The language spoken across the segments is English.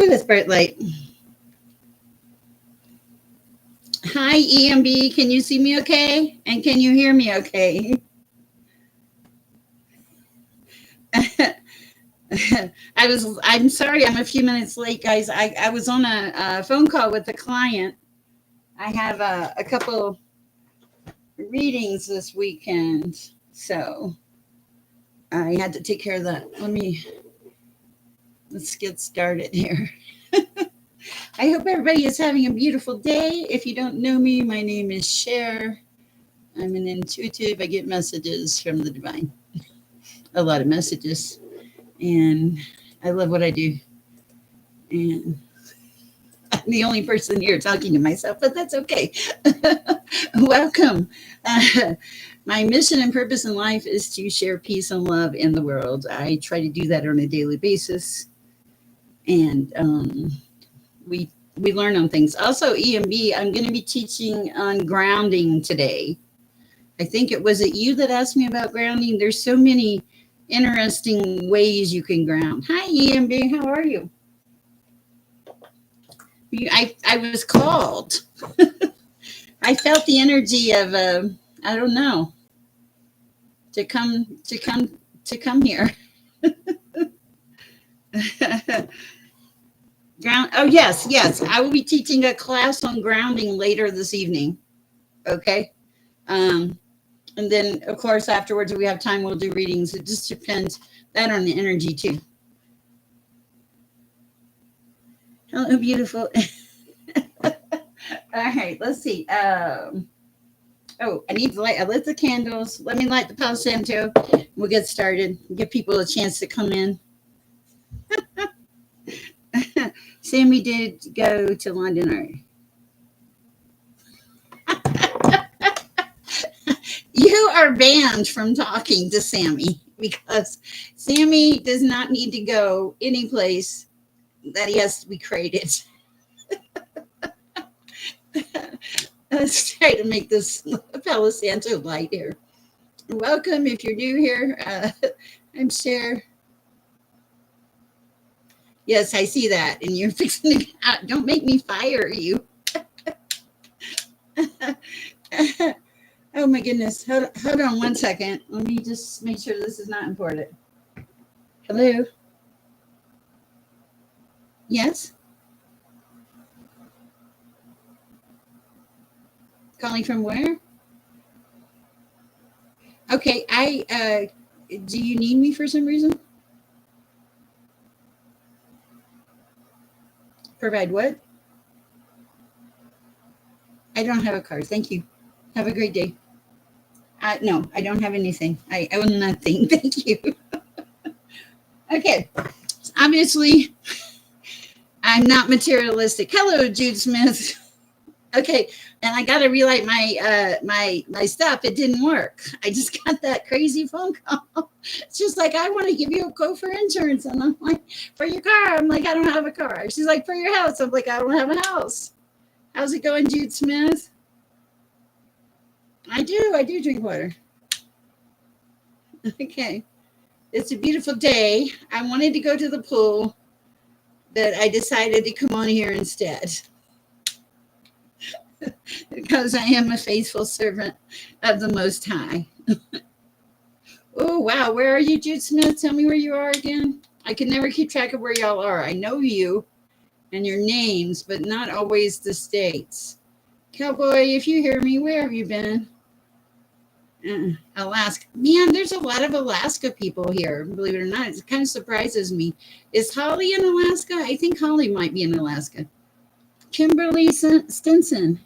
Ooh, that's bright light. Hi, EMB. Can you see me okay? And can you hear me okay? I'm sorry, I'm a few minutes late, guys. I was on a phone call with a client. I have a couple readings this weekend, so I had to take care of that. Let's get started here. I hope everybody is having a beautiful day. If you don't know me, my name is Sher. I'm an intuitive. I get messages from the divine, a lot of messages, and I love what I do. And I'm the only person here talking to myself, but that's okay. Welcome. Uh, my mission and purpose in life is to share peace and love in the world. I try to do that on a daily basis, and we learn on things. Also, EMB, I'm going to be teaching on grounding today. I think was it you that asked me about grounding? There's so many interesting ways you can ground. Hi, EMB, how are you? I was called. I felt the energy of I don't know, to come here. Oh yes. I will be teaching a class on grounding later this evening. Okay. Um, and then of course afterwards, if we have time, we'll do readings. It just depends that on the energy too. Hello, beautiful. All right, let's see. Oh, I need to light. I lit the candles. Let me light the Palo Santo. We'll get started. Give people a chance to come in. Sammy did go to London. You are banned from talking to Sammy because Sammy does not need to go any place that he has to be created. Let's try to make this Palo Santo light here. Welcome if you're new here. I'm Sher. Yes, I see that. And you're fixing to don't make me fire you. Oh my goodness. Hold on one second. Let me just make sure this is not important. Hello? Yes? Calling from where? Okay, do you need me for some reason? Provide what? I don't have a card. Thank you. Have a great day. No, I don't have anything. I own nothing. Thank you. Okay. Obviously, I'm not materialistic. Hello, Jude Smith. Okay, and I got to relight my stuff. It didn't work. I just got that crazy phone call. It's just like, I want to give you a quote for insurance, and I'm like, for your car. I'm like, I don't have a car. She's like, for your house. I'm like, I don't have a house. How's it going, Jude Smith? I do drink water. Okay. It's a beautiful day. I wanted to go to the pool, but I decided to come on here instead because I am a faithful servant of the Most High. Oh, wow. Where are you, Jude Smith? Tell me where you are again. I can never keep track of where y'all are. I know you and your names, but not always the states. Cowboy, if you hear me, where have you been? Alaska. Man, there's a lot of Alaska people here, believe it or not. It kind of surprises me. Is Holly in Alaska? I think Holly might be in Alaska. Kimberly Stinson.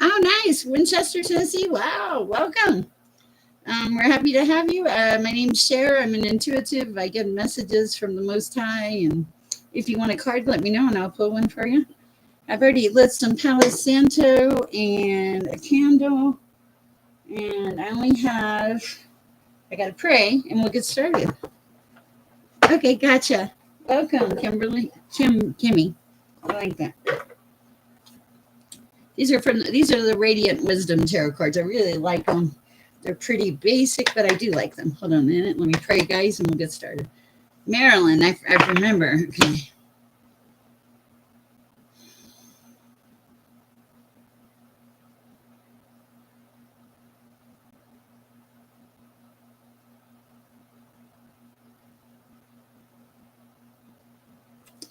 Oh, nice. Winchester, Tennessee. Wow. Welcome. We're happy to have you. My name's Sher. I'm an intuitive. I get messages from the Most High. And if you want a card, let me know and I'll pull one for you. I've already lit some Palo Santo and a candle. And I got to pray and we'll get started. Okay, gotcha. Welcome, Kimmy. I like that. These are the Radiant Wisdom Tarot cards. I really like them. They're pretty basic, but I do like them. Hold on a minute. Let me pray, guys, and we'll get started. Marilyn, I remember. Okay.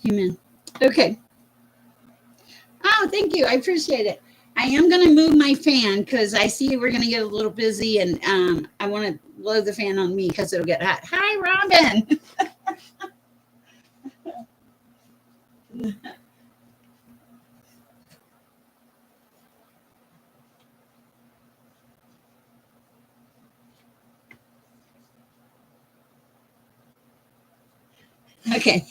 Amen. Okay. Oh, thank you. I appreciate it. I am going to move my fan because I see we're going to get a little busy, and I want to blow the fan on me because it'll get hot. Hi, Robin. Okay.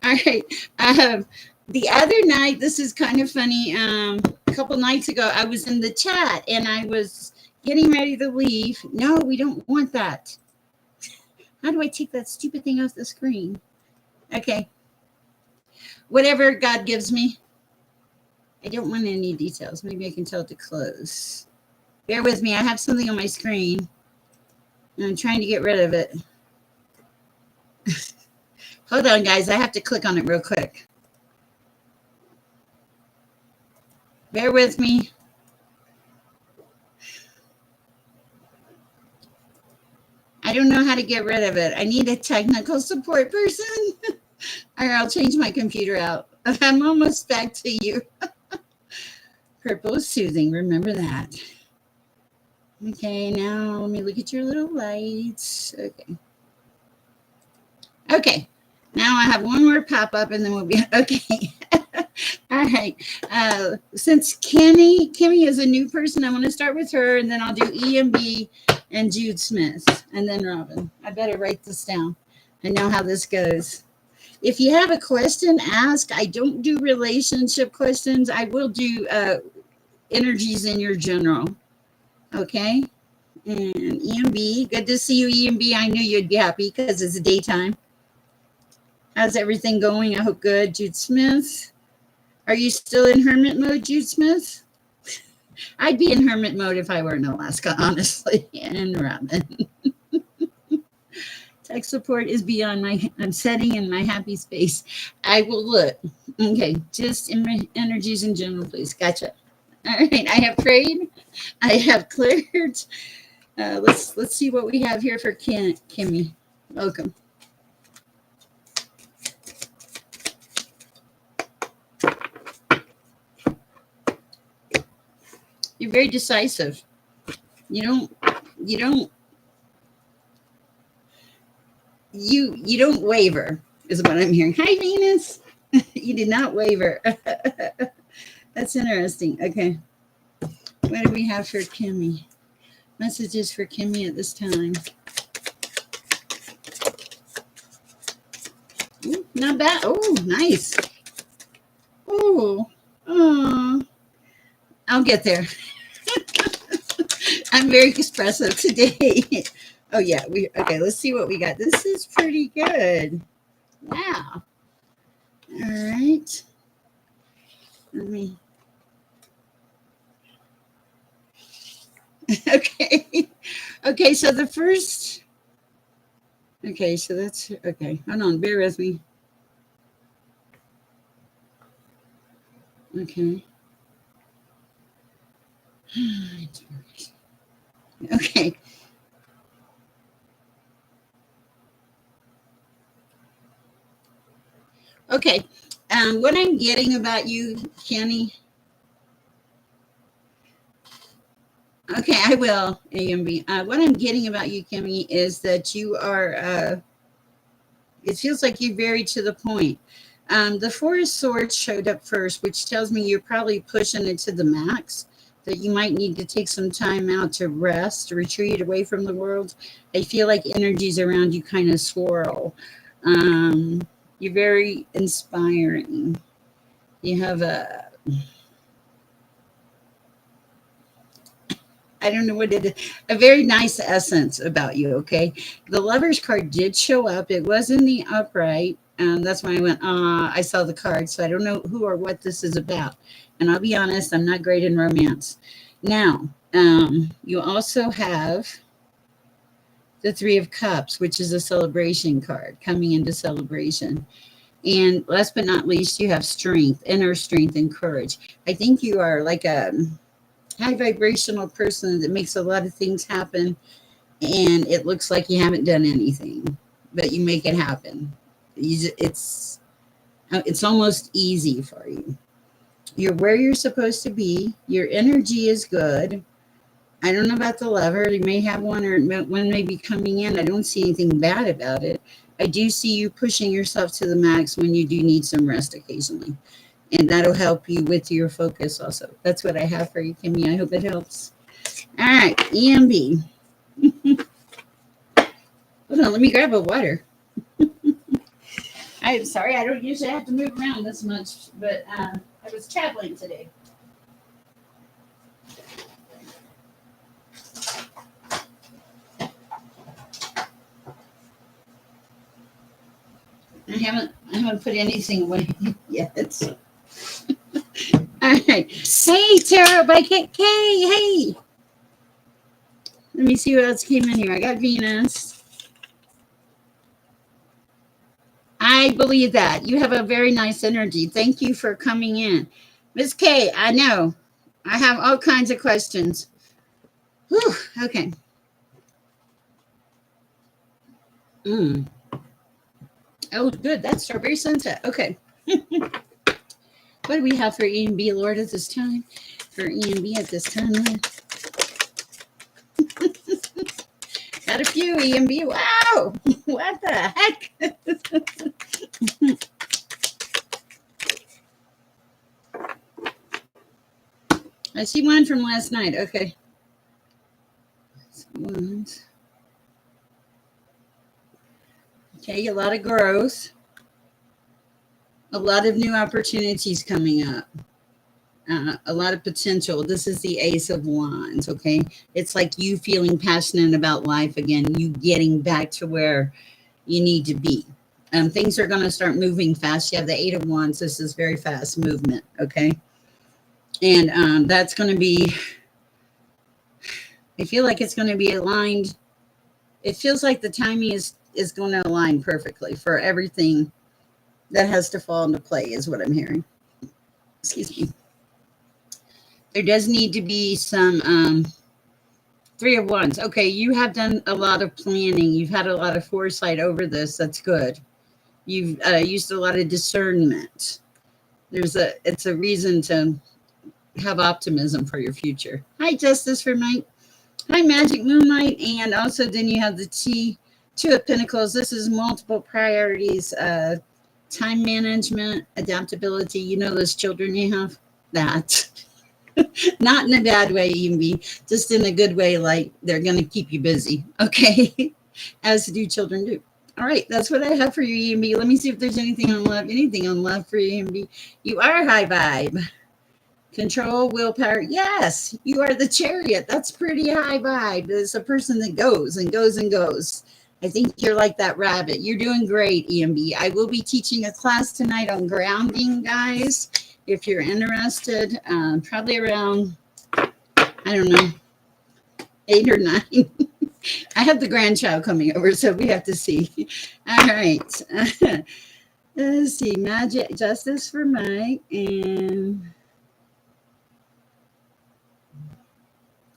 All right. Um, the other night, this is kind of funny. A couple nights ago, I was in the chat and I was getting ready to leave. No, we don't want that. How do I take that stupid thing off the screen? Okay. Whatever God gives me. I don't want any details. Maybe I can tell it to close. Bear with me. I have something on my screen and I'm trying to get rid of it. Hold on, guys. I have to click on it real quick. Bear with me. I don't know how to get rid of it. I need a technical support person, or I'll change my computer out. I'm almost back to you. Purple is soothing. Remember that. Okay, now let me look at your little lights. Okay. Okay. Now I have one more pop up and then we'll be okay. All right. Since Kimmy is a new person, I want to start with her and then I'll do EMB and Jude Smith and then Robin. I better write this down. I know how this goes. If you have a question, ask. I don't do relationship questions. I will do energies in your general. Okay. And EMB, good to see you, EMB. I knew you'd be happy because it's daytime. How's everything going? I hope good. Jude Smith. Are you still in hermit mode, Jude Smith? I'd be in hermit mode if I were in Alaska, honestly. And Robin. Tech support is beyond I'm setting in my happy space. I will look. Okay, just energies in general, please. Gotcha. All right, I have prayed. I have cleared. Let's see what we have here for Kimmy. Welcome. You're very decisive. You don't waver, is what I'm hearing. Hi, Venus. You did not waver. That's interesting. Okay. What do we have for Kimmy? Messages for Kimmy at this time. Ooh, not bad. Oh, nice. Oh, I'll get there. I'm very expressive today. Oh yeah, okay. Let's see what we got. This is pretty good. Wow. All right. Let me. Okay. Okay. So the first. Okay. So that's okay. Hold on. Bear with me. Okay. Okay. Okay. What I'm getting about you, Kenny. Okay, I will, AMB. What I'm getting about you, Kimmy, is that you are, it feels like you're very to the point. The Four of Swords showed up first, which tells me you're probably pushing it to the max, that you might need to take some time out to rest, retreat away from the world. I feel like energies around you kind of swirl. You're very inspiring. You have I don't know what it is, a very nice essence about you, okay? The Lover's card did show up. It was in the upright. That's why I went, I saw the card, so I don't know who or what this is about. And I'll be honest, I'm not great in romance. Now, you also have the Three of Cups, which is a celebration card, coming into celebration. And last but not least, you have strength, inner strength and courage. I think you are like a high vibrational person that makes a lot of things happen, and it looks like you haven't done anything, but you make it happen. It's It's almost easy for you. You're where you're supposed to be. Your energy is good. I don't know about the lover. You may have one, or one may be coming in. I don't see anything bad about it. I do see you pushing yourself to the max when you do need some rest occasionally. And that'll help you with your focus also. That's what I have for you, Kimmy. I hope it helps. All right, EMB. Hold on, let me grab a water. I'm sorry, I don't usually have to move around this much, but I was traveling today. I haven't put anything away yet. All right. Hey, Tara by Kay. Hey. Let me see what else came in here. I got Venus. I believe that. You have a very nice energy. Thank you for coming in. Miss Kay, I know. I have all kinds of questions. Whew, okay. Oh, good. That's Strawberry Sunset. Okay. What do we have for E and B, Lord, at this time? For E and B at this time, Lord. Got a few E and B. Wow. What the heck? I see one from last night. Okay. Okay, a lot of growth. A lot of new opportunities coming up. A lot of potential. This is the Ace of Wands, okay? It's like you feeling passionate about life again, you getting back to where you need to be. Things are going to start moving fast. You have the Eight of Wands. This is very fast movement, okay? And that's going to be, I feel like it's going to be aligned. It feels like the timing is going to align perfectly for everything that has to fall into play, is what I'm hearing. Excuse me. There does need to be some Three of Wands. Okay, you have done a lot of planning. You've had a lot of foresight over this. That's good. You've used a lot of discernment. It's a reason to have optimism for your future. Hi, Justice for Mike. Hi, Magic Moonlight. And also then you have the Two of Pentacles. This is multiple priorities, time management, adaptability. You know those children you have? That. Not in a bad way, Evie, just in a good way, like they're going to keep you busy, okay? As do children do. All right, that's what I have for you, EMB. Let me see if there's anything on love. Anything on love for you, EMB. You are high vibe. Control, willpower. Yes, you are the Chariot. That's pretty high vibe. There's a person that goes and goes and goes. I think you're like that rabbit. You're doing great, EMB. I will be teaching a class tonight on grounding, guys. If you're interested, probably around, I don't know, 8 or 9. I have the grandchild coming over, so we have to see. All right. Let's see. Magic Justice for Mike and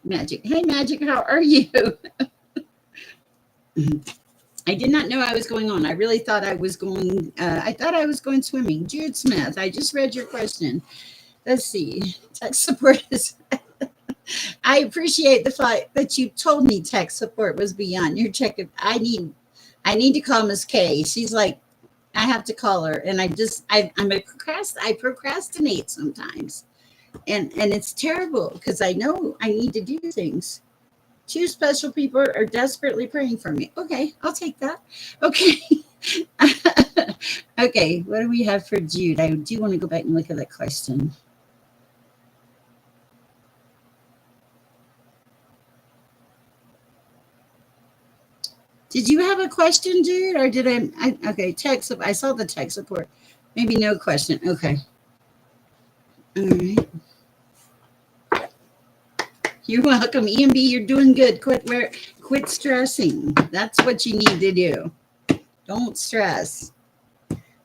Magic. Hey, Magic, how are you? I did not know I was going on. I really thought I was going. I thought I was going swimming. Jude Smith, I just read your question. Let's see. Tech support is. I appreciate the fact that you told me tech support was beyond your check. I need to call Miss K. She's like, I have to call her, and I procrastinate sometimes, and it's terrible because I know I need to do things. 2 special people are desperately praying for me. Okay, I'll take that. Okay. Okay, what do we have for Jude? I do want to go back and look at that question. Did you have a question, Jude, or did I okay, text. I saw the tech support. Maybe no question. Okay. All right. You're welcome. EMB, you're doing good. Quit stressing. That's what you need to do. Don't stress.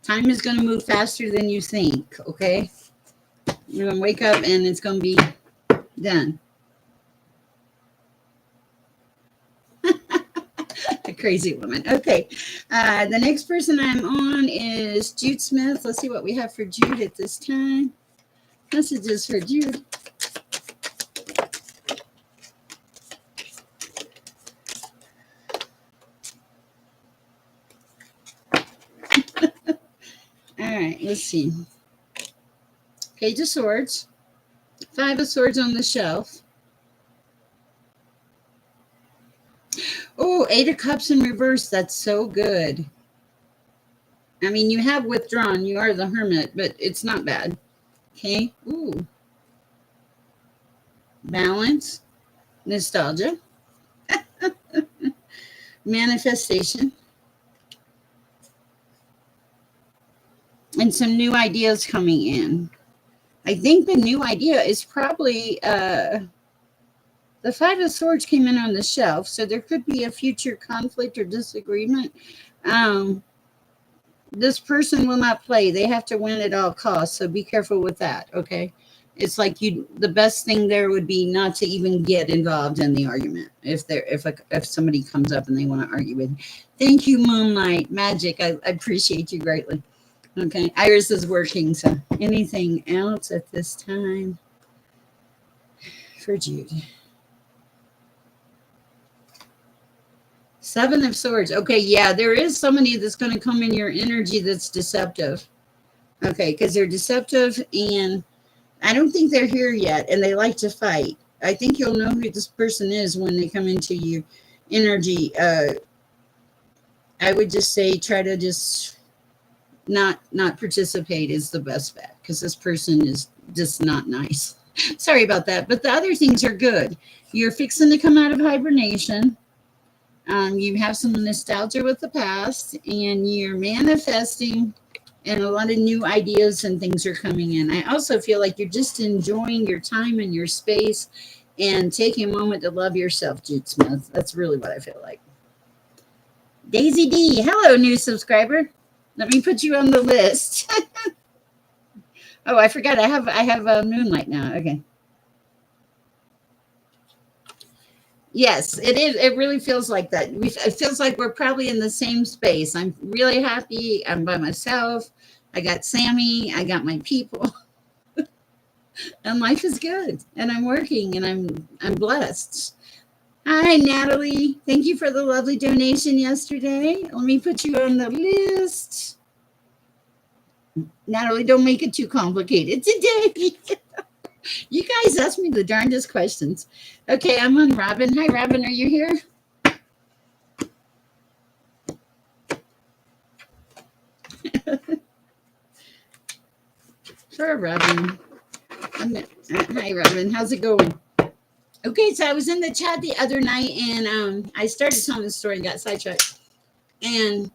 Time is going to move faster than you think, okay? You're going to wake up and it's going to be done. crazy woman. Okay. The next person I'm on is Jude Smith. Let's see what we have for Jude at this time. Messages for Jude. All right, let's see. Page of Swords. 5 of Swords on the shelf. Oh, 8 of Cups in reverse. That's so good. I mean, you have withdrawn. You are the Hermit, but it's not bad. Okay. Ooh. Balance. Nostalgia. Manifestation. And some new ideas coming in. I think the new idea is probably the 5 of Swords came in on the shelf, so there could be a future conflict or disagreement. This person will not play. They have to win at all costs, so be careful with that, okay? It's like the best thing there would be not to even get involved in the argument if somebody comes up and they want to argue with you. Thank you, Moonlight Magic. I appreciate you greatly. Okay, Iris is working, so anything else at this time for Jude? 7 of Swords. Okay, yeah, there is somebody that's going to come in your energy that's deceptive. Okay, because they're deceptive, and I don't think they're here yet, and they like to fight. I think you'll know who this person is when they come into your energy. I would just say try to just not participate is the best bet, because this person is just not nice. Sorry about that, but the other things are good. You're fixing to come out of hibernation. You have some nostalgia with the past, and you're manifesting, and a lot of new ideas and things are coming in. I also feel like you're just enjoying your time and your space and taking a moment to love yourself, Jude Smith. That's really what I feel like. Daisy D, hello, new subscriber. Let me put you on the list. Oh, I forgot. I have a Moonlight now. Okay. Yes, it is. It really feels like that. It feels like we're probably in the same space. I'm really happy. I'm by myself. I got Sammy. I got my people. And life is good. And I'm working, and I'm blessed. Hi, Natalie. Thank you for the lovely donation yesterday. Let me put you on the list. Natalie, don't make it too complicated today. You guys ask me the darndest questions. Okay, I'm on Robin. Hi, Robin. Are you here? Sure, Robin. Hi, Robin. How's it going? Okay, so I was in the chat the other night, and I started telling the story and got sidetracked. And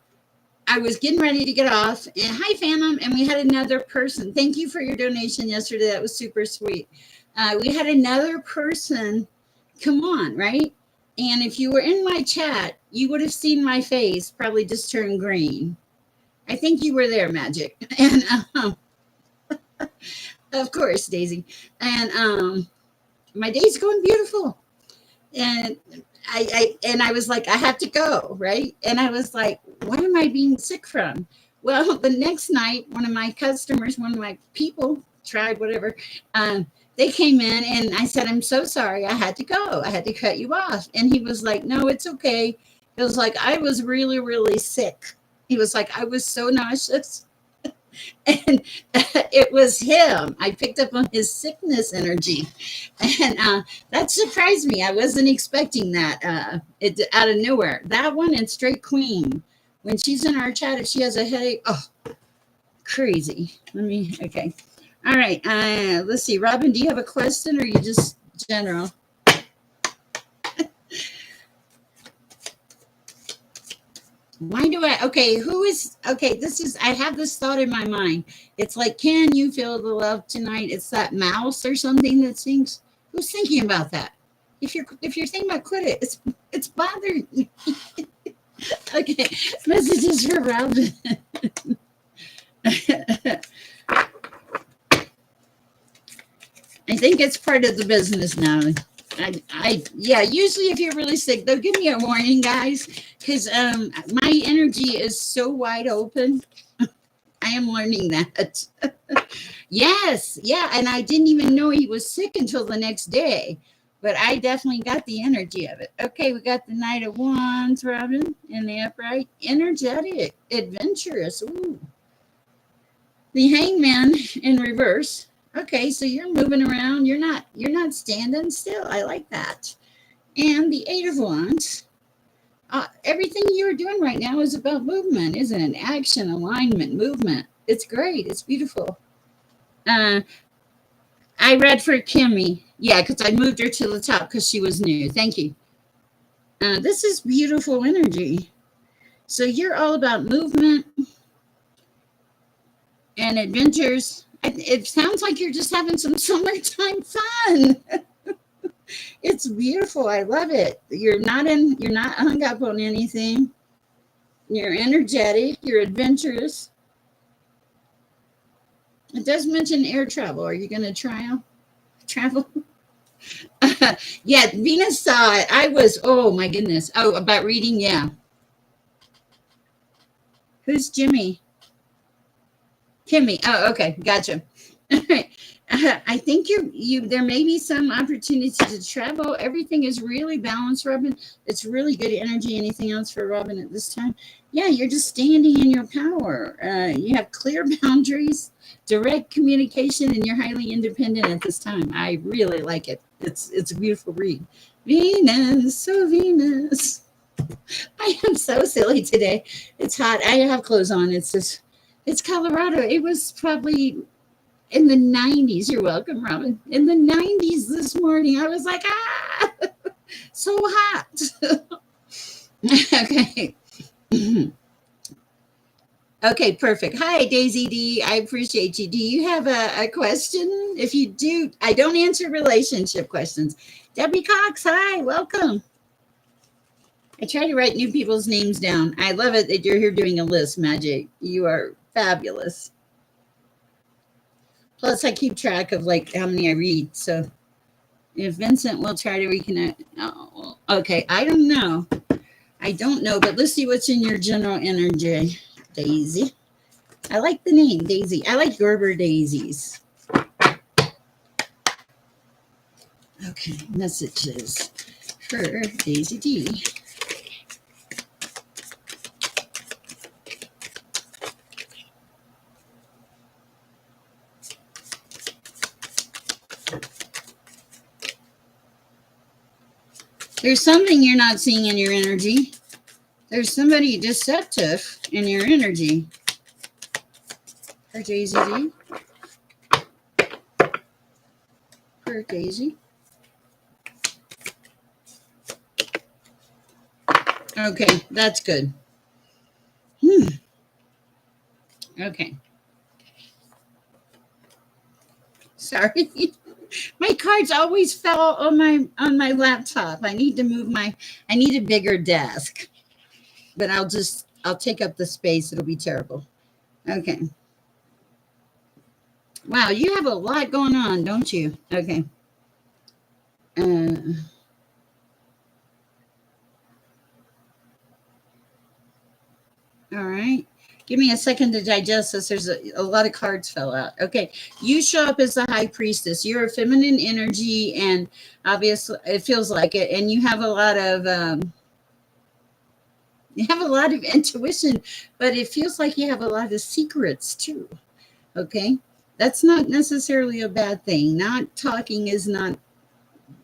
I was getting ready to get off, and hi, Phantom, and we had another person. Thank you for your donation yesterday. That was super sweet. We had another person come on, right? And if you were in my chat, you would have seen my face probably just turn green. I think you were there, Magic. And of course, Daisy. And my day's going beautiful. And I was like, I have to go, right? And I was like, what am I being sick from? Well, the next night, one of my customers, one of my people, tribe, whatever, they came in, and I said, I'm so sorry, I had to go. I had to cut you off. And he was like, no, it's okay. It was like, I was really, really sick. He was like, I was so nauseous. And it was him. I picked up on his sickness energy, and that surprised me. I wasn't expecting that. It out of nowhere. That one and Straight Queen. When she's in our chat, if she has a headache, oh, crazy. Okay. All right. Let's see. Robin, do you have a question, or are you just general? Why do I? Okay, I have this thought in my mind. It's like, can you feel the love tonight? It's that mouse or something that sings. Who's thinking about that? If you're thinking about, quit it. It's bothering me. Okay, messages for Robin. I think it's part of the business now. Yeah, usually if you're really sick, they'll give me a warning, guys. Because my energy is so wide open. I am learning that. Yes, yeah, and I didn't even know he was sick until the next day. But I definitely got the energy of it. Okay, we got the Knight of Wands, Robin, in the upright. Energetic, adventurous. Ooh. The Hangman in reverse. Okay, so you're moving around. You're not standing still. I like that. And the Eight of Wands. Everything you're doing right now is about movement, isn't it? Action, alignment, movement. It's great. It's beautiful. Uh, I read for Kimmy. Yeah, because I moved her to the top because she was new. Thank you. This is beautiful energy. So you're all about movement and adventures. It sounds like you're just having some summertime fun. It's beautiful. I love it. You're not hung up on anything. You're energetic, you're adventurous. It does mention air travel. Are you going to try out travel? Yeah, Venus saw it. I was, oh my goodness. Oh, about reading? Yeah. Who's Jimmy? Kimmy. Oh, okay. Gotcha. I think there may be some opportunity to travel. Everything is really balanced, Robin. It's really good energy. Anything else for Robin at this time? Yeah, you're just standing in your power. You have clear boundaries, direct communication, and you're highly independent at this time. I really like it. It's a beautiful read. Venus, so Venus. I am so silly today. It's hot. I have clothes on. It's Colorado. It was probably in the 90s. You're welcome, Robin. In the 90s this morning, I was like, so hot. Okay. Okay, perfect. Hi, Daisy D. I appreciate you. Do you have a question? If you do, I don't answer relationship questions. Debbie Cox, hi, welcome. I try to write new people's names down. I love it that you're here doing a list, Magic. You are fabulous. Plus, I keep track of like how many I read. So if Vincent will try to reconnect. Oh, okay, I don't know. I don't know, but let's see what's in your general energy, Daisy. I like the name, Daisy. I like Gerber daisies. Okay, messages for Daisy D. There's something you're not seeing in your energy. There's somebody deceptive in your energy. For Daisy D. For Daisy. Okay, that's good. Okay. Sorry. My cards always fell on my laptop. I need a bigger desk. But I'll take up the space. It'll be terrible. Okay. Wow, you have a lot going on, don't you? Okay. Uh, all right. Give me a second to digest this. There's a lot of cards fell out. Okay. You show up as the high priestess. You're a feminine energy, and obviously it feels like it. And you have a lot of intuition, but it feels like you have a lot of secrets too. Okay. That's not necessarily a bad thing. Not talking is not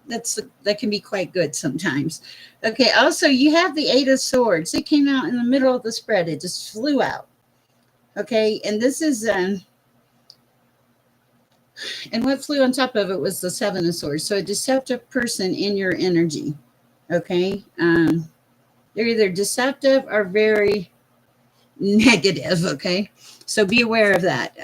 that can be quite good sometimes. Okay, also you have the Eight of Swords. It came out in the middle of the spread. It just flew out. Okay, and this is and what flew on top of it was the Seven of Swords. So a deceptive person in your energy. Okay, they're either deceptive or very negative. Okay, so be aware of that.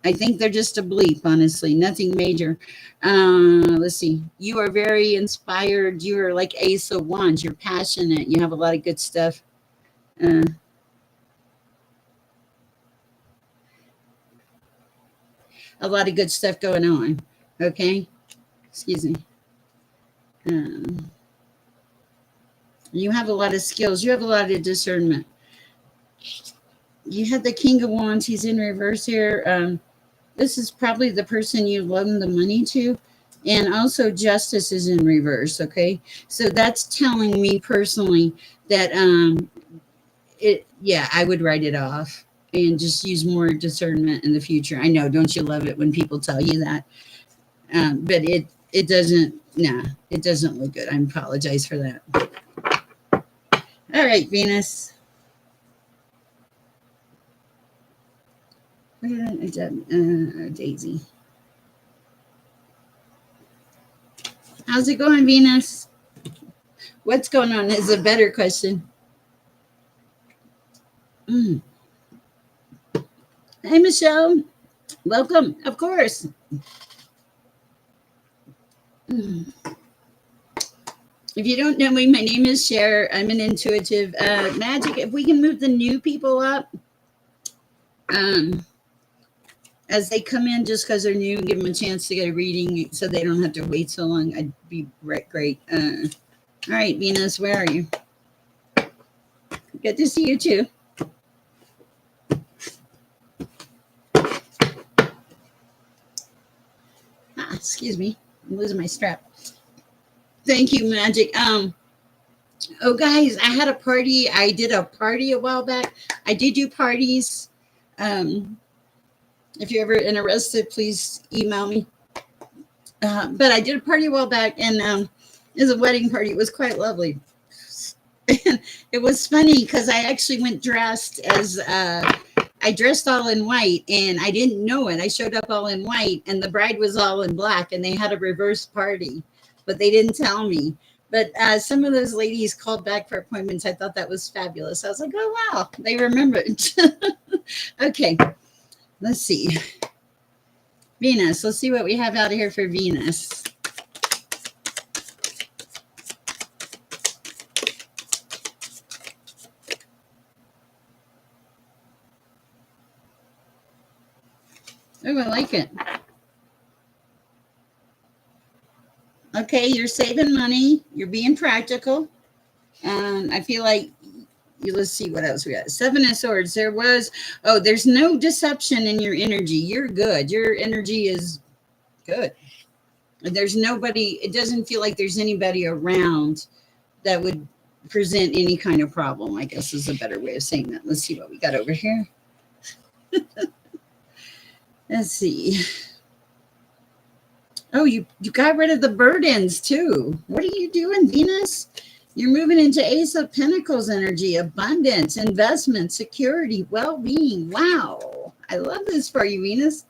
I think they're just a bleep, honestly, nothing major. Let's see. You are very inspired. You are like Ace of Wands. You're passionate. You have a lot of good stuff. Uh, a lot of good stuff going on. Okay. Excuse me. Um, You have a lot of skills. You have a lot of discernment. You had the King of Wands. He's in reverse here. This is probably the person you loan the money to. And also Justice is in reverse, okay? So that's telling me personally that yeah, I would write it off and just use more discernment in the future. I know, don't you love it when people tell you that? But it doesn't, nah, it doesn't look good. I apologize for that. All right, Venus. Daisy. How's it going, Venus? What's going on is a better question. Mm. Hey, Michelle. Welcome, of course. Mm. If you don't know me, my name is Sher. I'm an intuitive magic. If we can move the new people up as they come in, just because they're new, give them a chance to get a reading so they don't have to wait so long. I'd be great. All right, Venus, where are you? Good to see you too. Excuse me, I'm losing my strap. Thank you, Magic. Oh, guys, I had a party. I did a party a while back. I did do parties. If you're ever interested, please email me. But I did a party a while back, and it was a wedding party. It was quite lovely. And it was funny because I actually went dressed as I dressed all in white, and I didn't know it. I showed up all in white, and the bride was all in black, and they had a reverse party, but they didn't tell me. But some of those ladies called back for appointments. I thought that was fabulous. I was like, oh, wow, they remembered. Okay, let's see. Venus, let's see what we have out of here for Venus. Oh, I like it. Okay, you're saving money. You're being practical. I feel like let's see what else we got. Seven of Swords. There's no deception in your energy. You're good. Your energy is good. There's nobody, it doesn't feel like there's anybody around that would present any kind of problem, I guess is a better way of saying that. Let's see what we got over here. Let's see. Oh, you got rid of the burdens too. What are you doing, Venus? You're moving into Ace of Pentacles energy, abundance, investment, security, well-being. Wow. I love this for you, Venus.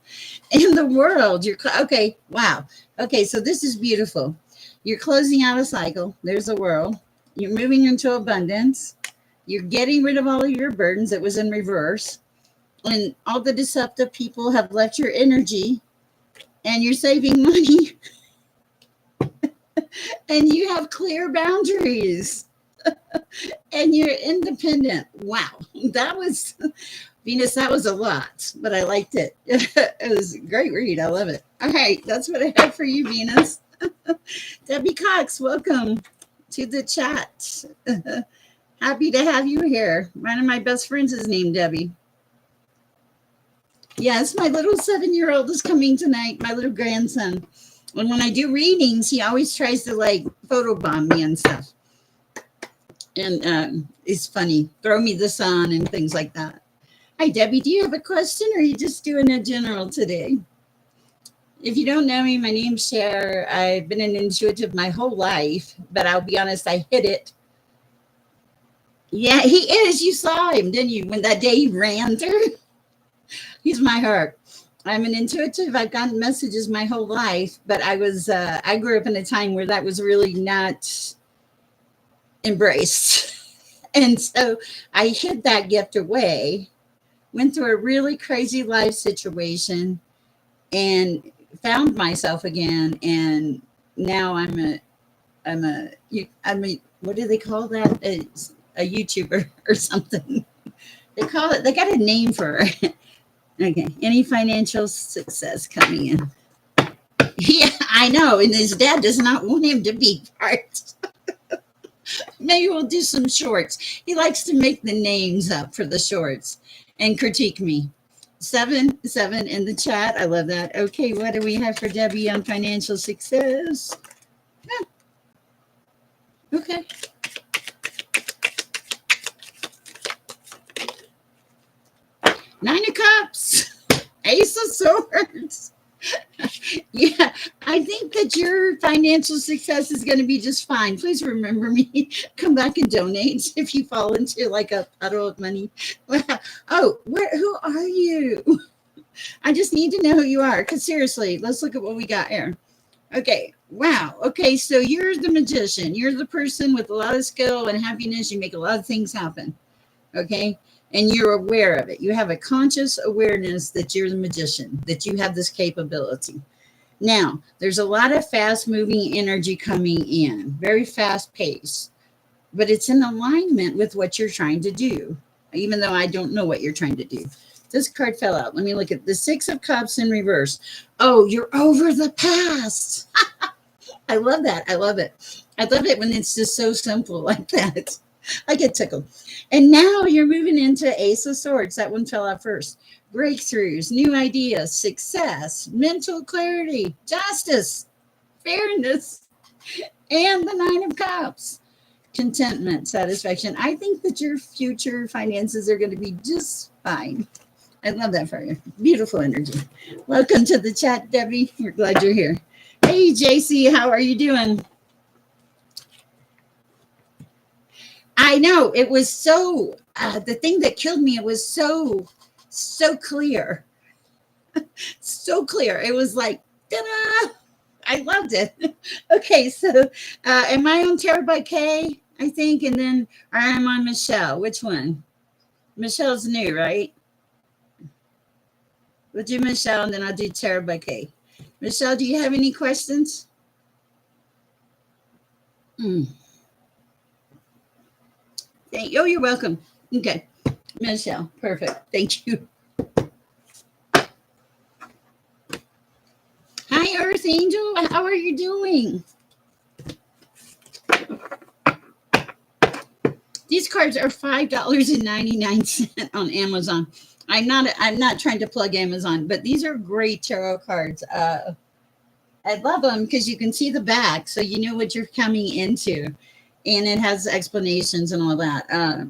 In the world, okay. Wow. Okay, so this is beautiful. You're closing out a cycle. There's the world. You're moving into abundance. You're getting rid of all of your burdens. It was in reverse. And all the deceptive people have left your energy, and you're saving money. And you have clear boundaries. And you're independent. Wow. That was, Venus, that was a lot, but I liked it. It was a great read. I love it. All right. That's what I have for you, Venus. Debbie Cox, welcome to the chat. Happy to have you here. One of my best friends is named Debbie. Yes, my little 7-year-old is coming tonight, my little grandson. And when I do readings, he always tries to like photobomb me and stuff. And it's funny, throw me the sun and things like that. Hi, Debbie, do you have a question or are you just doing a general today? If you don't know me, my name's Sher. I've been an intuitive my whole life, but I'll be honest, I hid it. Yeah, he is. You saw him, didn't you? When that day he ran through. He's my heart. I'm an intuitive. I've gotten messages my whole life, but I grew up in a time where that was really not embraced. And so I hid that gift away, went through a really crazy life situation and found myself again. And now I'm a what do they call that? It's a YouTuber or something. They got a name for it. Okay. Any financial success coming in? Yeah, I know. And his dad does not want him to be part. Maybe we'll do some shorts. He likes to make the names up for the shorts and critique me. Seven in the chat. I love that. Okay, what do we have for Debbie on financial success? Huh, okay. Nine of Cups. Ace of Swords. Yeah, I think that your financial success is going to be just fine. Please remember me. Come back and donate if you fall into like a puddle of money. Oh, who are you? I just need to know who you are. Because seriously, let's look at what we got here. Okay. Wow. Okay. So you're the magician. You're the person with a lot of skill and happiness. You make a lot of things happen. Okay. And you're aware of it. You have a conscious awareness that you're the magician, that you have this capability. Now, there's a lot of fast moving energy coming in, very fast pace, but it's in alignment with what you're trying to do, even though I don't know what you're trying to do. This card fell out. Let me look at the Six of Cups in reverse. Oh, you're over the past. I love that. I love it. I love it when it's just so simple like that. I get tickled. And now you're moving into Ace of Swords. That one fell out first. Breakthroughs, new ideas, success, mental clarity, justice, fairness, and the Nine of Cups. Contentment, satisfaction. I think that your future finances are going to be just fine. I love that for you. Beautiful energy. Welcome to the chat, Debbie. We're glad you're here. Hey, JC, how are you doing? I know it was so, the thing that killed me, it was so clear. So clear. It was like, ta-da! I loved it. Okay, so am I on Tarot by Kay, I think, and then I'm on Michelle. Which one? Michelle's new, right? We'll do Michelle, and then I'll do Tarot by Kay. Michelle, do you have any questions? Oh, you're welcome. Okay, Michelle, perfect. Thank you. Hi, Earth Angel. How are you doing? These cards are $5.99 on Amazon. I'm not trying to plug Amazon, but these are great tarot cards. I love them because you can see the back, so you know what you're coming into, and it has explanations and all that.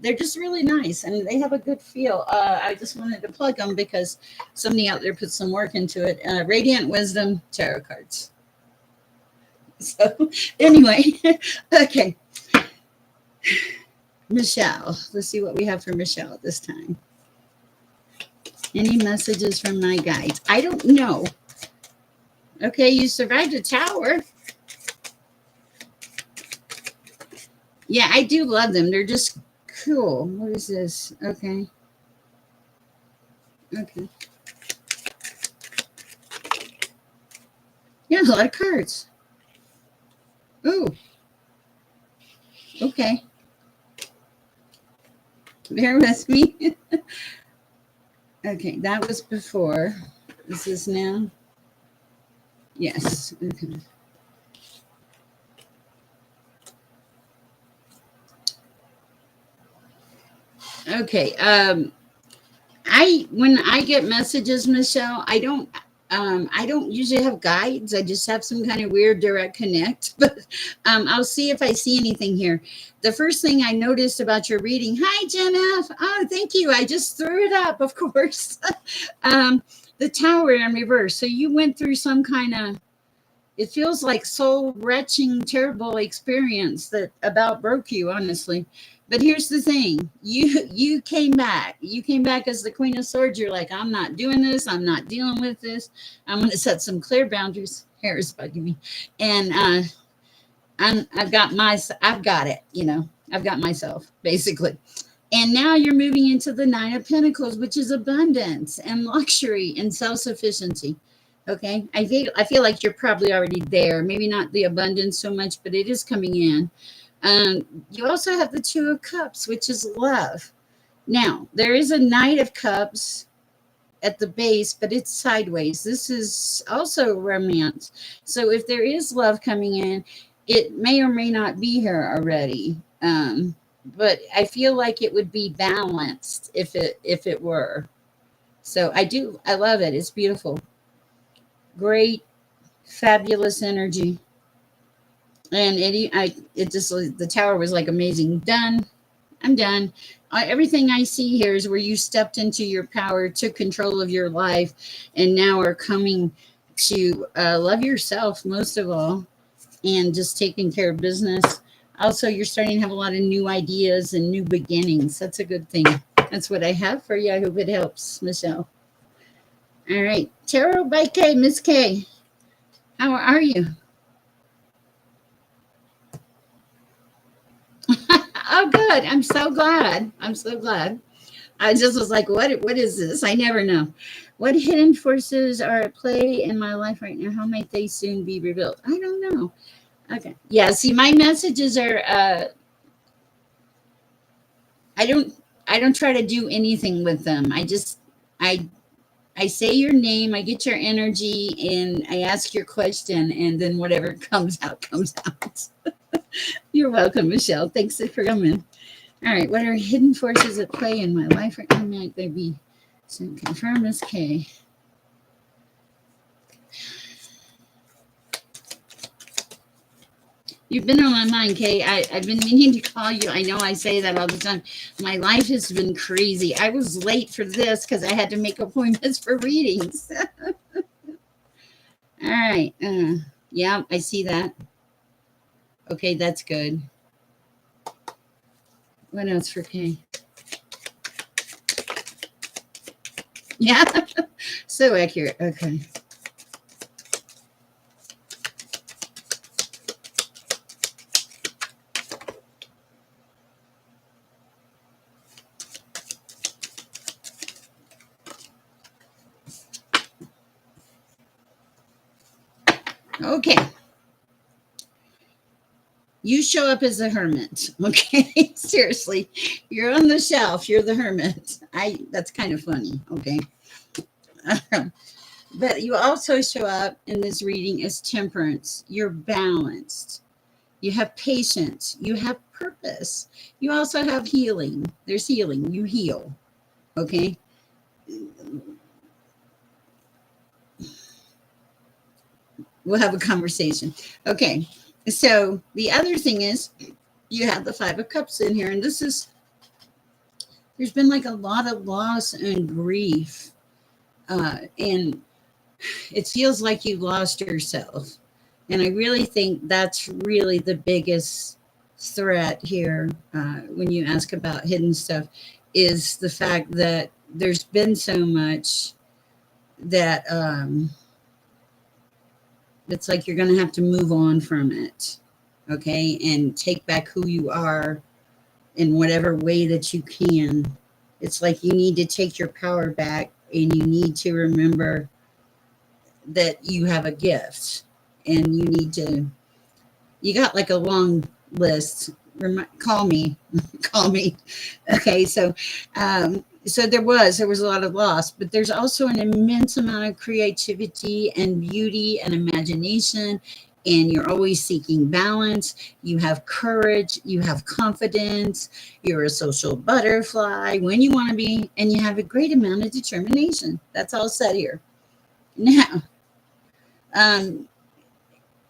They're just really nice, and they have a good feel. I just wanted to plug them because somebody out there put some work into it. Radiant Wisdom tarot cards. So anyway, okay. Michelle, let's see what we have for Michelle this time. Any messages from my guides? I don't know. Okay, you survived a tower. Yeah, I do love them. They're just cool. What is this? Okay. Okay. Yeah, a lot of cards. Ooh. Okay. Bear with me. Okay, that was before. This is now. Yes. Okay. Okay. When I get messages, Michelle, I don't usually have guides. I just have some kind of weird direct connect. But I'll see if I see anything here. The first thing I noticed about your reading. Hi, Jenna. Oh, thank you. I just threw it up, of course. The tower in reverse. So you went through some kind of. It feels like soul-wrenching, terrible experience that about broke you, honestly. But here's the thing: you came back. You came back as the Queen of Swords. You're like, I'm not doing this. I'm not dealing with this. I'm going to set some clear boundaries. Hair is bugging me, and I've got it. You know, I've got myself basically. And now you're moving into the Nine of Pentacles, which is abundance and luxury and self-sufficiency. Okay, I feel like you're probably already there. Maybe not the abundance so much, but it is coming in. You also have the Two of Cups, which is love. Now, there is a Knight of Cups at the base, but it's sideways. This is also romance. So if there is love coming in, it may or may not be here already. But I feel like it would be balanced if it were. So I love it. It's beautiful. Great, fabulous energy. And it just, the tower was like amazing. Done. I'm done. Everything I see here is where you stepped into your power, took control of your life, and now are coming to love yourself most of all, and just taking care of business. Also, you're starting to have a lot of new ideas and new beginnings. That's a good thing. That's what I have for you. I hope it helps, Michelle. All right. Tarot by K, Miss K. How are you? Oh, good. I'm so glad. I'm so glad. I just was like, what is this? I never know. What hidden forces are at play in my life right now? How might they soon be revealed? I don't know. Okay. Yeah, see, my messages are I don't I don't try to do anything with them. I I say your name, I get your energy, and I ask your question, and then whatever comes out comes out. You're welcome, Michelle. Thanks for coming. All right, what are hidden forces at play in my life right now? Might they be? So confirm Miss K. You've been on my mind, Kay. I've been meaning to call you. I know I say that all the time. My life has been crazy. I was late for this because I had to make appointments for readings. All right. Yeah, I see that. Okay, that's good. What else for Kay? Yeah, so accurate. Okay. Okay. You show up as a hermit. Okay. Seriously. You're on the shelf. You're the hermit. That's kind of funny. Okay. But you also show up in this reading as temperance. You're balanced. You have patience. You have purpose. You also have healing. There's healing. You heal. Okay. We'll have a conversation. Okay. So the other thing is you have the Five of Cups in here, and there's been like a lot of loss and grief. And it feels like you lost yourself. And I really think that's really the biggest threat here when you ask about hidden stuff is the fact that there's been so much that it's like you're going to have to move on from it. Okay. And take back who you are in whatever way that you can. It's like you need to take your power back, and you need to remember that you have a gift, and you got like a long list. Call me. Call me. Okay. So there was a lot of loss, but there's also an immense amount of creativity and beauty and imagination, and you're always seeking balance. You have courage, you have confidence, you're a social butterfly when you want to be, and you have a great amount of determination. That's all said here. Now, um,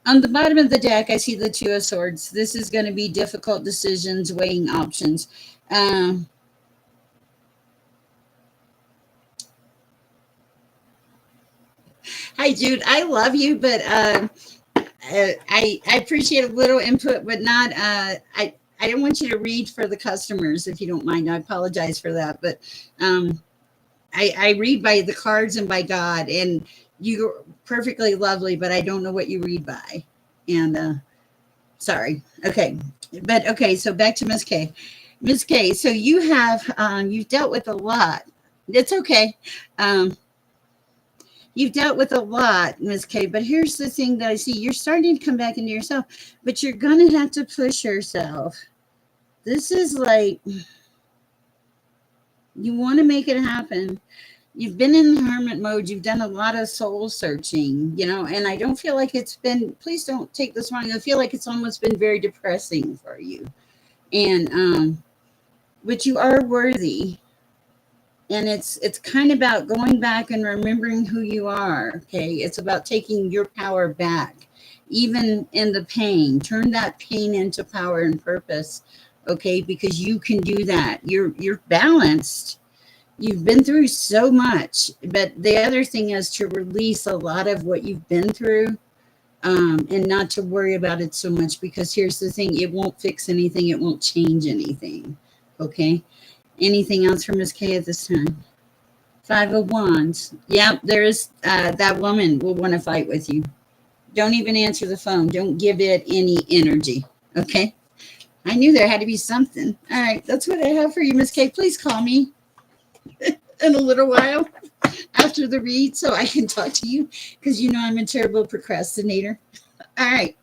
on the bottom of the deck, I see the Two of Swords. This is going to be difficult decisions, weighing options. Um, Hi, Jude. I love you, but I appreciate a little input, but not. I don't want you to read for the customers if you don't mind. I apologize for that, but um, I read by the cards and by God, and you're perfectly lovely, but I don't know what you read by, and sorry. Okay, but okay. So back to Miss K. Miss K. So you've dealt with a lot. It's okay. Um, You've dealt with a lot, Ms. K, but here's the thing that I see. You're starting to come back into yourself, but you're going to have to push yourself. This is like, you want to make it happen. you've been in hermit mode. You've done a lot of soul searching, and I don't feel like it's been, please don't take this wrong. I feel like it's almost been very depressing for you. And, but you are worthy. And it's kind of about going back and remembering who you are. Okay. It's about taking your power back, even in the pain. Turn that pain into power and purpose. Okay, because you can do that. You're balanced. You've been through so much, but the other thing is to release a lot of what you've been through, and not to worry about it so much, because here's the thing, it won't fix anything, it won't change anything. Okay, anything else from Miss K at this time? Five of Wands. Yep, there's that woman will want to fight with you. Don't even answer the phone. Don't give it any energy. Okay, I knew there had to be something. All right, that's what I have for you, Miss K. Please call me in a little while after the read so I can talk to you, because I'm a terrible procrastinator. All right.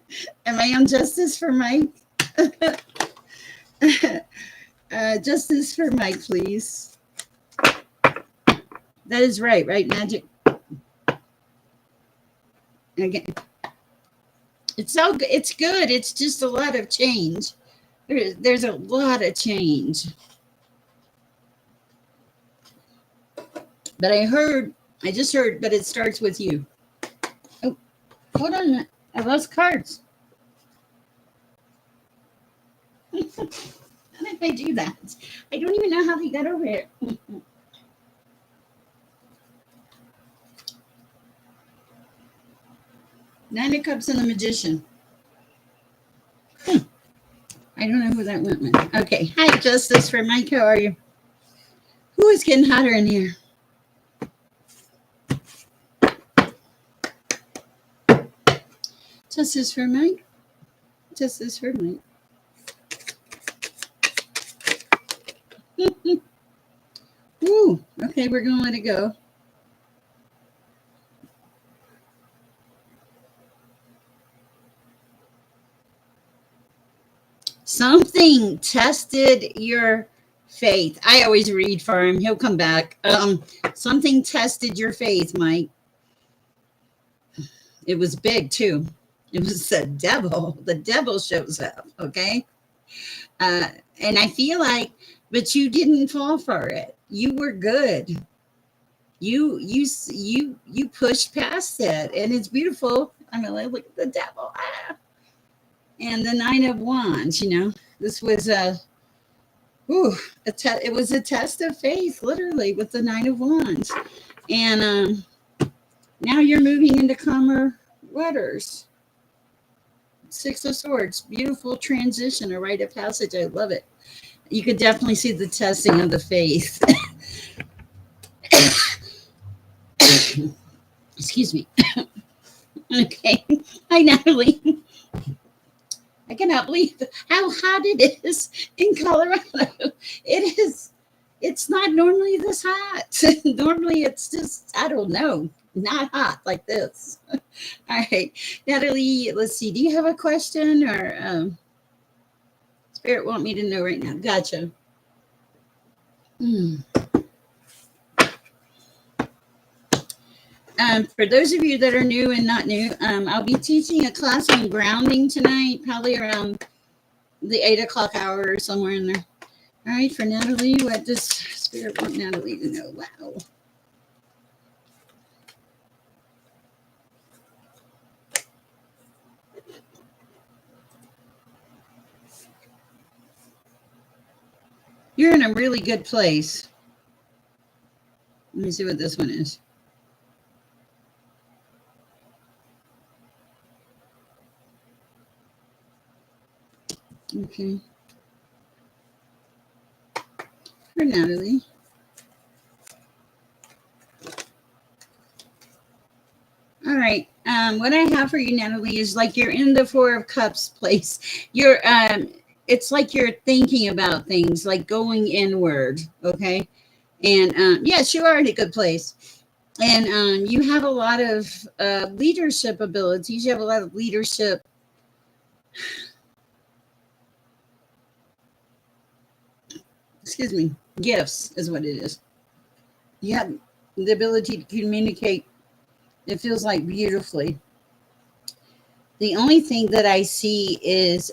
Am I on justice for Mike? Justice for Mike, please. That is right, Magic? Again, it's good. It's just a lot of change. There's a lot of change. But I just heard, but it starts with you. Oh, hold on. I lost cards. How did I do that? I don't even know how they got over here. Nine of Cups and the Magician. I don't know who that went with. Okay. Hi, Justice for Mike. How are you? Who is getting hotter in here? Justice for Mike. Justice for Mike. Ooh, okay, we're going to let it go. Something tested your faith. I always read for him. He'll come back. Something tested your faith, Mike. It was big, too. It was the devil. The devil shows up, okay? And I feel like, but you didn't fall for it. You were good. You pushed past it, and it's beautiful. I mean, like, look at the devil. Ah. And the Nine of Wands. This was it was a test of faith, literally, with the Nine of Wands. And now you're moving into calmer waters. Six of Swords, beautiful transition, a rite of passage. I love it. You could definitely see the testing of the faith. Excuse me. Okay. Hi, Natalie. I cannot believe how hot it is in Colorado. It is. It's not normally this hot. Normally it's just, I don't know, not hot like this. All right. Natalie, let's see. Do you have a question, or Spirit want me to know right now? Gotcha. For those of you that are new and not new, I'll be teaching a class on grounding tonight, probably around the 8 o'clock hour or somewhere in there. All right, for Natalie, what does Spirit want Natalie to know? Wow. You're in a really good place. Let me see what this one is. Okay. For Natalie. All right. What I have for you, Natalie, is like you're in the Four of Cups place. You're it's like you're thinking about things, like going inward. Okay. And yes, you are in a good place. And you have a lot of leadership abilities. You have a lot of leadership. Excuse me. Gifts is what it is. Yeah. the ability to communicate, it feels like beautifully. The only thing that I see is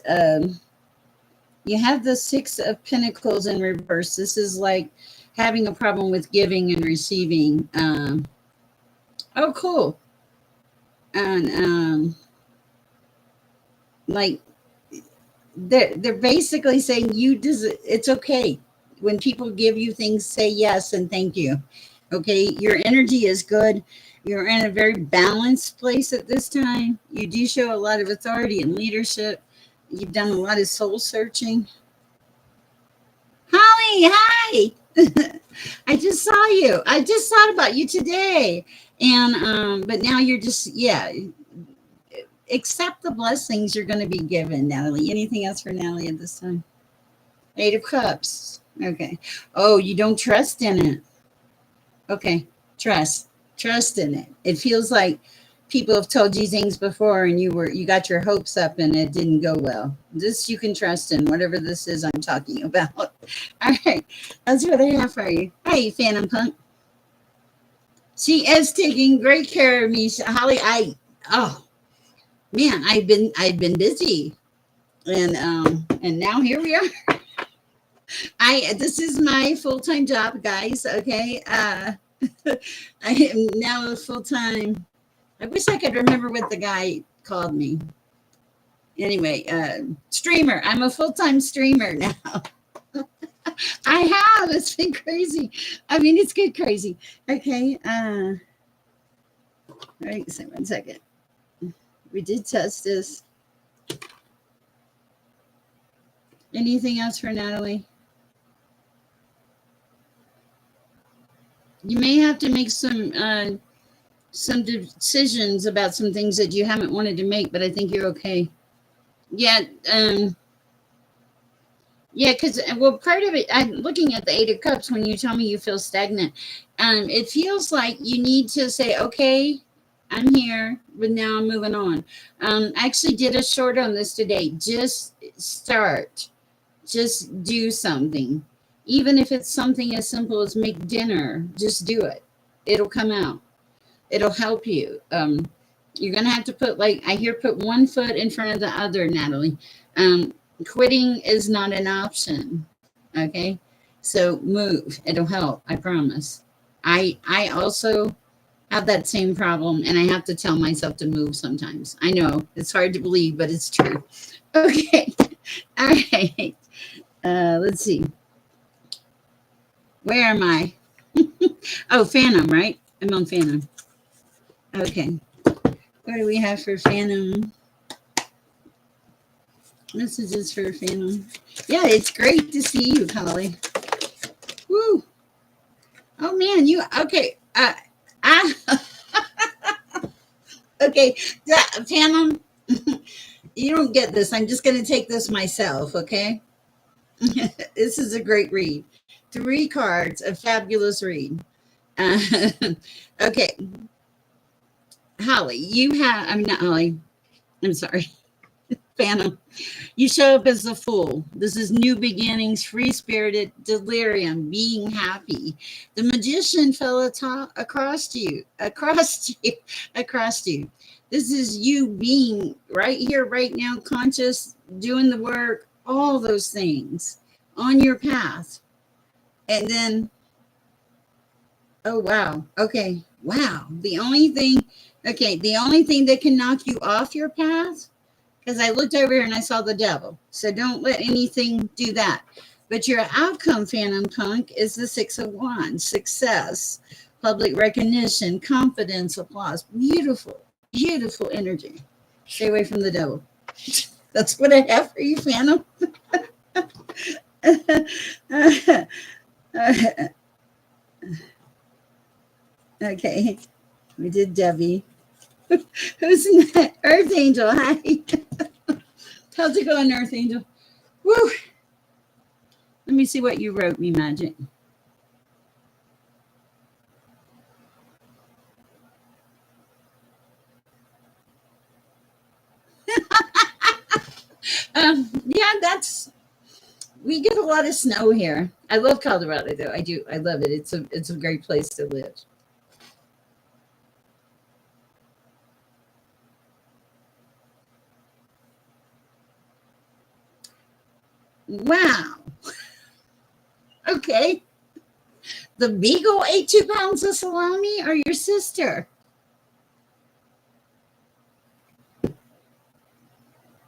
you have the Six of Pentacles in reverse. This is like having a problem with giving and receiving. Oh, cool. And like they're basically saying it's okay when people give you things. Say yes and thank you. Okay, your energy is good. You're in a very balanced place at this time. You do show a lot of authority and leadership. You've done a lot of soul searching. Holly, hi. I just saw you. I just thought about you today. And but now you're just, yeah, accept the blessings you're going to be given, Natalie. Anything else for Natalie at this time? Eight of Cups. Okay. Oh, you don't trust in it. Okay. Trust in it. It feels like people have told you things before and you got your hopes up and it didn't go well. This you can trust in, whatever this is I'm talking about. All right. That's what I have for you. Hey, Phantom Punk. She is taking great care of me. Holly, oh man, I've been busy. And now here we are. This is my full-time job, guys. Okay. I am now full-time. I wish I could remember what the guy called me. Anyway, streamer. I'm a full-time streamer now. I have. It's been crazy. I mean, it's good crazy. Okay. Right. So 1 second. We did test this. Anything else for Natalie? You may have to make some decisions about some things that you haven't wanted to make, but I think you're okay. Yeah. Yeah, because well, part of it, I'm looking at the Eight of Cups. When you tell me you feel stagnant, it feels like you need to say, okay, I'm here, but now I'm moving on. I actually did a short on this today. Just start. Just do something. Even if it's something as simple as make dinner, just do it. It'll come out. It'll help you. You're going to have to put, like, I hear put one foot in front of the other, Natalie. Quitting is not an option. Okay. So move. It'll help. I promise. I also have that same problem and I have to tell myself to move sometimes. I know it's hard to believe, but it's true. Okay. All right. Let's see. Where am I? Oh, Phantom, right? I'm on Phantom. Okay. What do we have for Phantom? Messages for Phantom. Yeah, it's great to see you, Holly. Woo. Oh man, you okay? Okay, Phantom. You don't get this. I'm just going to take this myself. Okay. This is a great read. 3 cards, a fabulous read. Okay, Holly, you have. I'm not Holly. I'm sorry, Phantom. You show up as a fool. This is new beginnings, free spirited, delirium, being happy. The magician fell across you, across you, across you. This is you being right here, right now, conscious, doing the work, all those things on your path. And then, oh, wow. Okay. Wow. The only thing that can knock you off your path, because I looked over here and I saw the devil. So don't let anything do that. But your outcome, Phantom Punk, is the 6 of Wands, success, public recognition, confidence, applause. Beautiful, beautiful energy. Stay away from the devil. That's what I have for you, Phantom. Okay, we did Debbie. Who's that? Earth Angel? Hi. How's it going, Earth Angel? Woo. Let me see what you wrote me, Magic. Yeah, we get a lot of snow here. I love Colorado, though. I do. I love it. It's a great place to live. Wow. Okay. The beagle ate 2 pounds of salami, or your sister?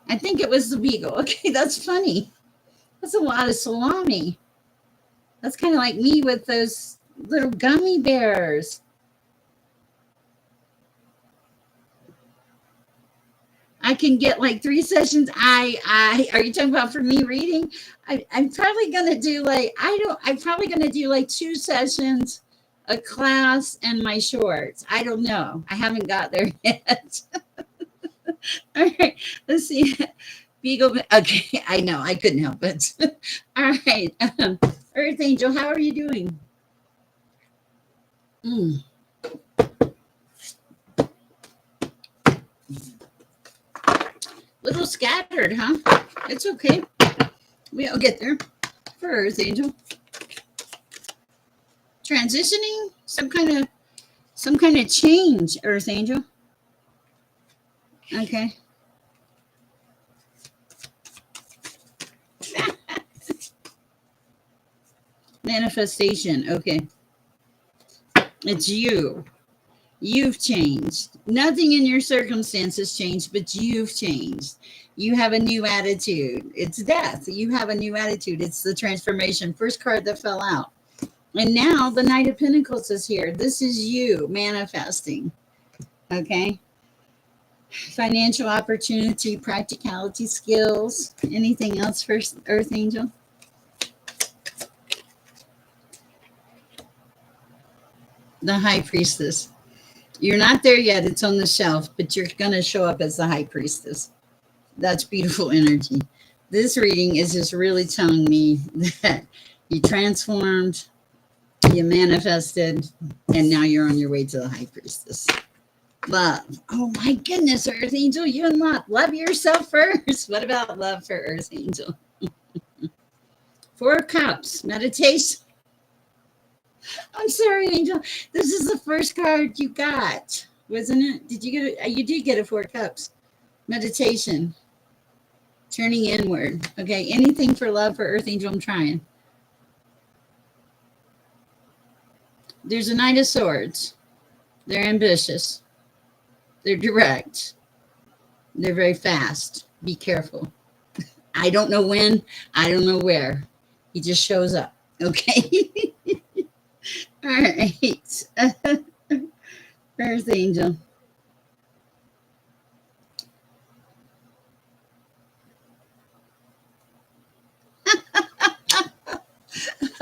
I think it was the beagle. Okay, that's funny. That's a lot of salami. That's kind of like me with those little gummy bears. I can get like 3 sessions. I are you talking about for me reading? I'm probably gonna do like I'm probably gonna do like 2 sessions, a class, and my shorts. I don't know. I haven't got there yet. All right, let's see. Beagle. Okay, I know. I couldn't help it. All right, Earth Angel, how are you doing? Mm. Little scattered, huh? It's okay. We'll get there. For Earth Angel, transitioning, some kind of change, Earth Angel. Okay. Manifestation. Okay. It's you. You've changed. Nothing in your circumstances changed, but you've changed. You have a new attitude. It's death. You have a new attitude. It's the transformation. First card that fell out. And now the Knight of Pentacles is here. This is you manifesting. Okay. Financial opportunity, practicality, skills. Anything else for Earth Angel? The High Priestess. You're not there yet. It's on the shelf, but you're going to show up as the High Priestess. That's beautiful energy. This reading is just really telling me that you transformed, you manifested, and now you're on your way to the High Priestess. Love. Oh my goodness, Earth Angel, you and love yourself first. What about love for Earth Angel? 4 Cups, meditation. I'm sorry, Angel. This is the first card you got, wasn't it? Did you get it? You did get a 4 Cups. Meditation. Turning inward. Okay. Anything for love for Earth Angel? I'm trying. There's a Knight of Swords. They're ambitious. They're direct. They're very fast. Be careful. I don't know when. I don't know where. He just shows up. Okay. All right. Earth Angel.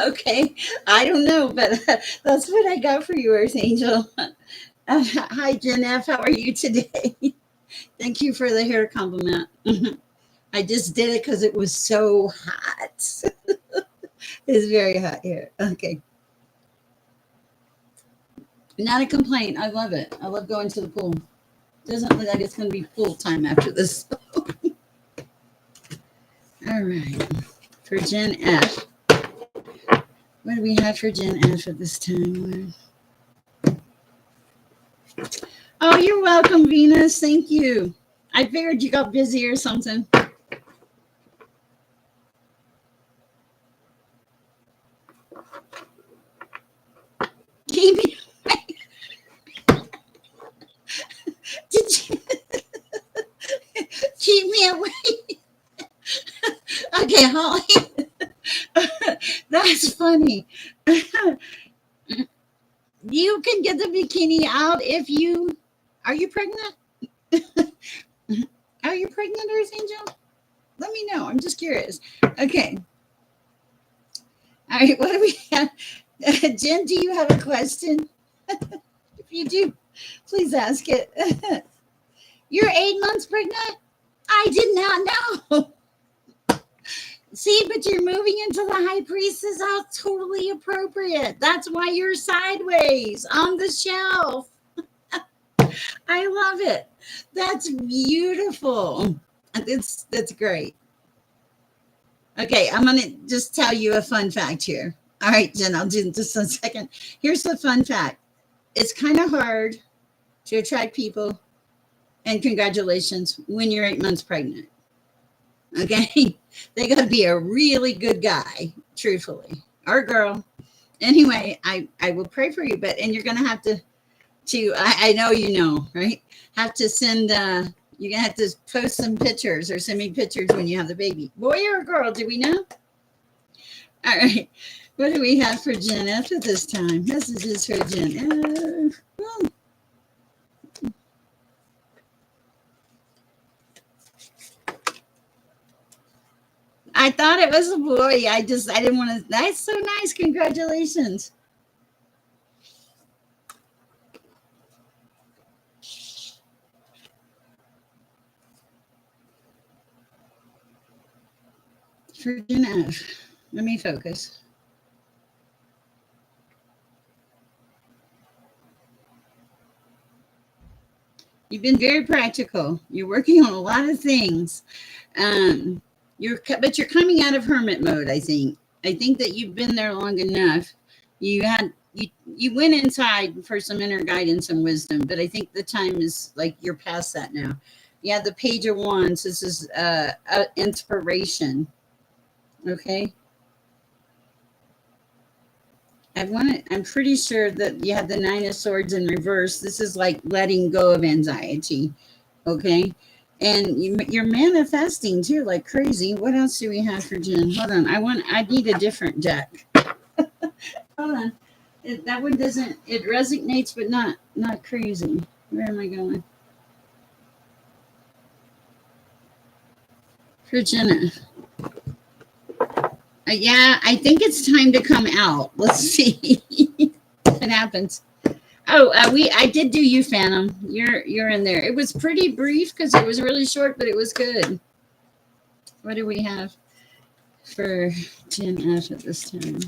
Okay. I don't know, but that's what I got for you, Earth Angel. Hi, Jen F. How are you today? Thank you for the hair compliment. I just did it because it was so hot. It's very hot here. Okay. Not a complaint. I love it. I love going to the pool. Doesn't look like it's going to be pool time after this. All right. For Gen F. What do we have for Gen F at this time? Oh, you're welcome, Venus. Thank you. I figured you got busy or something. Keep me away. Did you keep me away? Okay, Holly. That's funny. You can get the bikini out if you are you pregnant? Are you pregnant, Earth Angel? Let me know. I'm just curious. Okay. All right. What do we have? Jen, do you have a question? If you do, please ask it. You're 8 months pregnant? I did not know. See, but you're moving into the High Priestess. That's totally appropriate. That's why you're sideways on the shelf. I love it. That's beautiful. That's great. Okay, I'm going to just tell you a fun fact here. All right, Jen, I'll do just a second. Here's the fun fact. It's kind of hard to attract people, and congratulations, when you're 8 months pregnant. Okay. They got to be a really good guy, truthfully, or girl. Anyway, I will pray for you, but, and you're going to have I know you know, right? Have to send, you're going to have to post some pictures or send me pictures when you have the baby. Boy or girl, do we know? All right. What do we have for Jen after this time? Messages for Jen. I thought it was a boy. I didn't want to. That's so nice. Congratulations. For Jen F. Let me focus. You've been very practical. You're working on a lot of things. Um, but you're coming out of hermit mode. I think that you've been there long enough. You went inside for some inner guidance and wisdom, but I think the time is like you're past that now. Yeah, the Page of Wands. This is inspiration. Okay. I'm pretty sure that you have the Nine of Swords in reverse. This is like letting go of anxiety. Okay. And you're manifesting too, like crazy. What else do we have for Jen? Hold on. I need a different deck. Hold on. That one doesn't, it resonates, but not crazy. Where am I going? For Jenna. Yeah, I think it's time to come out. Let's see what happens. Oh, I did do you, Phantom. You're in there. It was pretty brief because it was really short, but it was good. What do we have for Jen F at this time?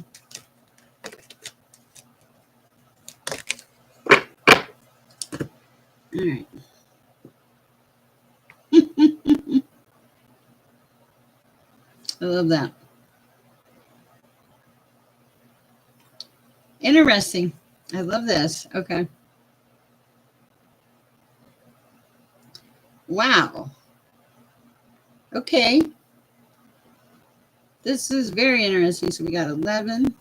All right. I love that. Interesting. I love this. Okay. Wow. Okay. This is very interesting. So we got 11,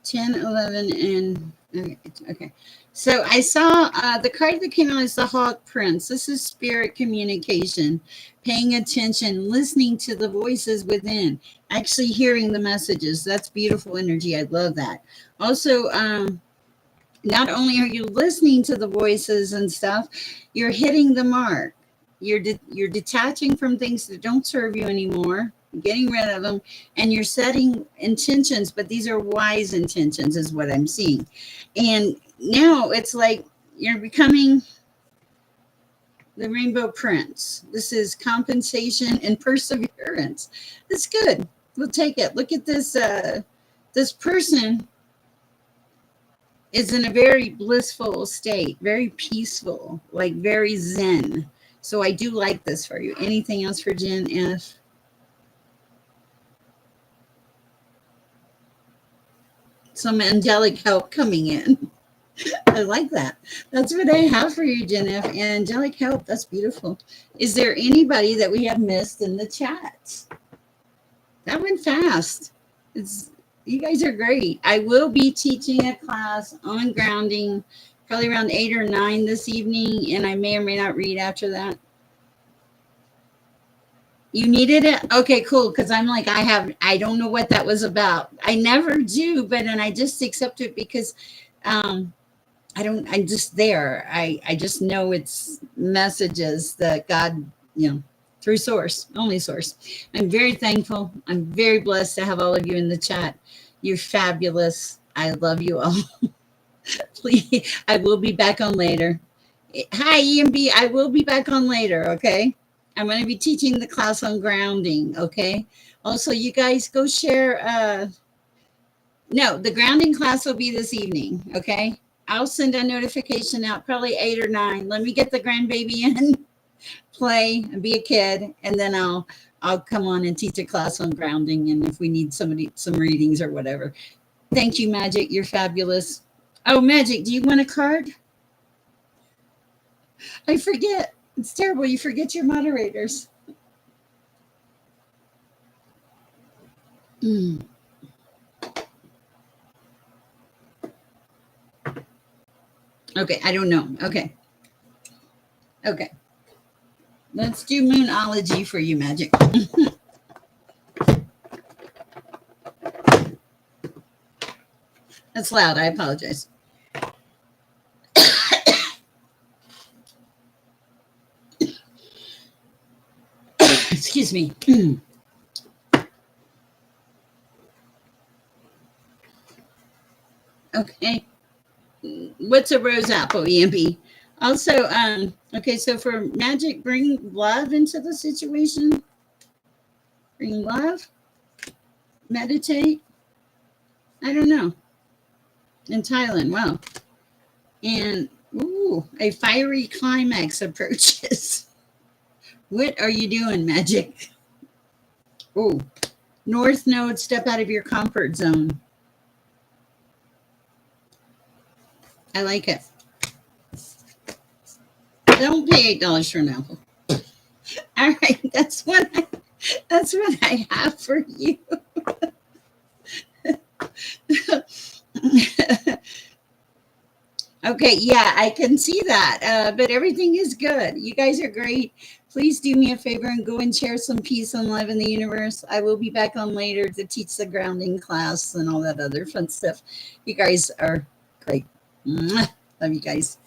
10, 11, and okay. So I saw the card that came out is the Hawk Prince. This is spirit communication, paying attention, listening to the voices within, actually hearing the messages. That's beautiful energy. I love that. Also, not only are you listening to the voices and stuff, you're hitting the mark. You're detaching from things that don't serve you anymore, getting rid of them, and you're setting intentions, but these are wise intentions is what I'm seeing. And now it's like you're becoming the Rainbow Prince. This is compensation and perseverance. That's good. We'll take it. Look at this this person is in a very blissful state, very peaceful, like very zen. So I do like this for you. Anything else for Jen F? Some angelic help coming in. I like that. That's what I have for you, Jen F. Angelic help. That's beautiful. Is there anybody that we have missed in the chat? That went fast. It's You guys are great. I will be teaching a class on grounding probably around 8 or 9 this evening, and I may or may not read after that. You needed it? Okay, cool. Because I'm like, I don't know what that was about. I never do, but and I just accept it because I'm just there. I just know it's messages that God, through source, only source. I'm very thankful. I'm very blessed to have all of you in the chat. You're fabulous. I love you all. Please, I will be back on later. Hi, EMB. I will be back on later. Okay. I'm going to be teaching the class on grounding. Okay. Also, you guys go share. No, the grounding class will be this evening. Okay. I'll send a notification out probably 8 or 9. Let me get the grandbaby in, play and be a kid, and then I'll come on and teach a class on grounding. And if we need some readings or whatever. Thank you, Magic. You're fabulous. Oh, Magic, do you want a card? I forget. It's terrible. You forget your moderators. Mm. Okay, I don't know. Okay. Okay. Let's do moonology for you, Magic. That's loud. I apologize. Excuse me. Okay. What's a rose apple, EMP? Also, okay, so for Magic, bring love into the situation. Bring love. Meditate. I don't know. In Thailand, wow. And ooh, a fiery climax approaches. What are you doing, Magic? Ooh, North Node, step out of your comfort zone. I like it. Don't pay $8 for an apple. All right, that's what I have for you. Okay, yeah, I can see that. But everything is good. You guys are great. Please do me a favor and go and share some peace and love in the universe. I will be back on later to teach the grounding class and all that other fun stuff. You guys are great. Mwah. Love you guys.